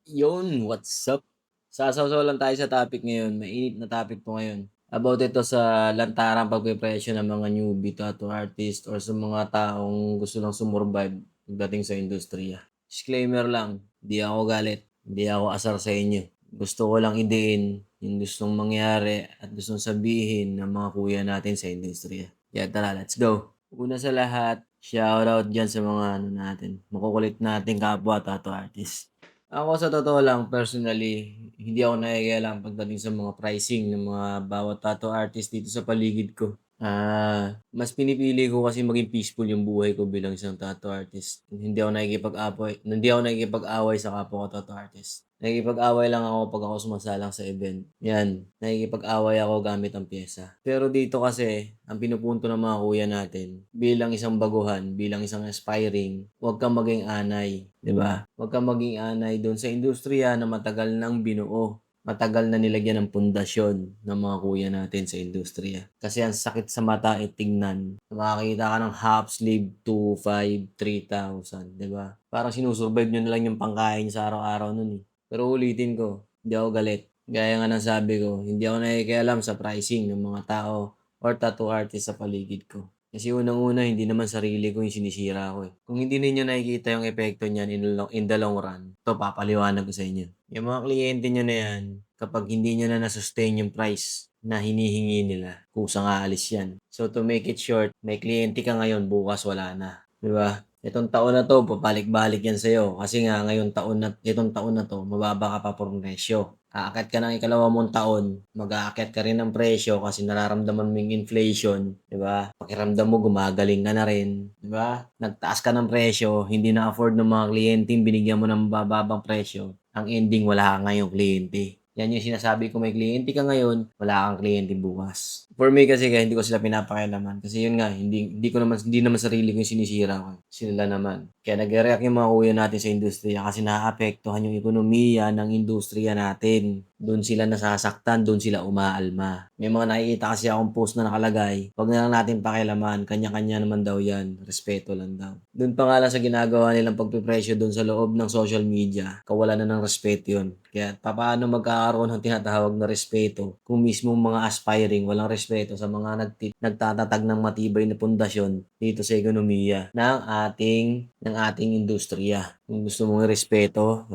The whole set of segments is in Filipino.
Yun, what's up? Sasawsaw lang tayo sa topic ngayon, mainit na topic 'to ngayon. About ito sa lantarang pagpepresyo ng mga newbie tattoo artist or sa mga taong gusto lang sumurvive pagdating sa industriya. Disclaimer lang, di ako galit, hindi ako asar sa inyo. Gusto ko lang idein yung gustong mangyari at gustong sabihin ng mga kuya natin sa industriya. Kaya tara, let's go. Una sa lahat, shoutout diyan sa mga natin, makukulit nating kapwa tattoo artist. Ako sa totoo lang personally, hindi ako nakikialam pagdating sa mga pricing ng mga bawat tattoo artist dito sa paligid ko. Mas pinipili ko kasi maging peaceful yung buhay ko bilang isang tattoo artist. Hindi ako nakikipag-away sa kapwa ko tattoo artist. Nakikipag-away lang ako pag ako sumasalang sa event. Yan, nakikipag-away ako gamit ang piyesa. Pero dito kasi, ang pinupunto ng mga kuya natin, bilang isang baguhan, bilang isang aspiring, huwag kang maging anay, 'di ba? Huwag kang maging anay doon sa industriya na matagal nang binuo. Matagal na nilagyan ng pundasyon ng mga kuya natin sa industriya. Kasi ang sakit sa mata tignan. Makakita ka ng half sleeve, 2,500, 3,000, 'di ba? Parang sinusurvive nyo na lang yung pangkain sa araw-araw nun eh. Pero ulitin ko, hindi ako galit. Gaya nga ng sabi ko, hindi ako nakikialam sa pricing ng mga tao or tattoo artist sa paligid ko. Kasi unang-una, hindi naman sarili ko yung sinisira ko eh. Kung hindi ninyo nakikita yung epekto niyan in the long run, ito papaliwanag ko sa inyo. Yung mga kliyente nyo na yan, kapag hindi nyo na nasustain yung price na hinihingi nila, kusang aalis yan. So to make it short, may kliyente ka ngayon, bukas wala na. Di ba? Itong taon na 'to babalik-balik yan sa'yo kasi nga itong taon na 'to mababa ka pa presyo. Aakyat ka ng ikalawa mong taon, mag-aakyat ka rin ng presyo kasi nararamdaman mo yung inflation, 'di ba? Pakiramdam mo gumagaling ka na rin, 'di ba? Nagtaas ka ng presyo, hindi na-afford ng mga kliyenteng binigyan mo ng mababang presyo, ang ending wala ka ngayong kliyente. Yan yung sinasabi ko, may kliyente ka ngayon, wala kang kliyente bukas. For me kasi kaya hindi ko sila pinapakialaman kasi yun nga hindi naman sarili ko yung sinisira ko, sila naman. Kaya nagre-react yung mga kuya natin sa industriya kasi naaapektuhan yung ekonomiya ng industriya natin. Doon sila nasasaktan, doon sila umaalma. May mga nakikita kasi akong post na nakalagay, wag na lang natin pakialaman, kanya-kanya naman daw yan, respeto lang daw. Doon pa nga lang sa ginagawa nilang pagpipresyo doon sa loob ng social media, kawalan na ng respeto yun. Kaya papaano magkakaroon ng tinatawag na respeto kung mismo mga aspiring walang respeto sa mga nagtatatag ng matibay na pundasyon dito sa ekonomiya ng ating industriya. Kung gusto mong respeto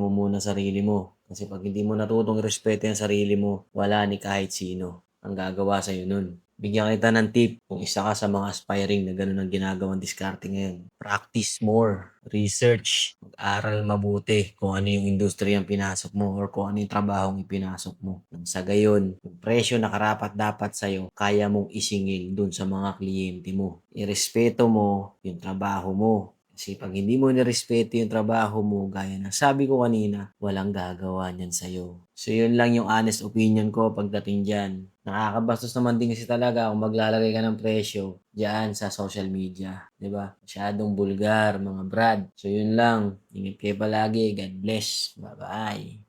mo muna sarili mo. Kasi pag hindi mo natutong respeto yung sarili mo, wala ni kahit sino ang gagawa sa'yo nun. Bigyan kita ng tip kung isa ka sa mga aspiring na ganun ang ginagawang diskarte ngayon. Practice more, research, mag-aral mabuti kung ano yung industriyang pinasok mo or kung ano yung trabahong ipinasok mo. Nang sa gayon, yung presyo na karapat dapat sa'yo, kaya mong isingil dun sa mga kliyente mo. Irespeto mo yung trabaho mo. Kasi pag hindi mo nirespeto yung trabaho mo, gaya ng sabi ko kanina, walang gagawa niyan sa'yo. So yun lang yung honest opinion ko pagdating dyan. Nakakabastos naman din kasi talaga kung maglalagay ka ng presyo diyan sa social media, 'di ba? Masyadong bulgar, mga brad. So yun lang. Ingat kayo palagi. God bless. Bye-bye.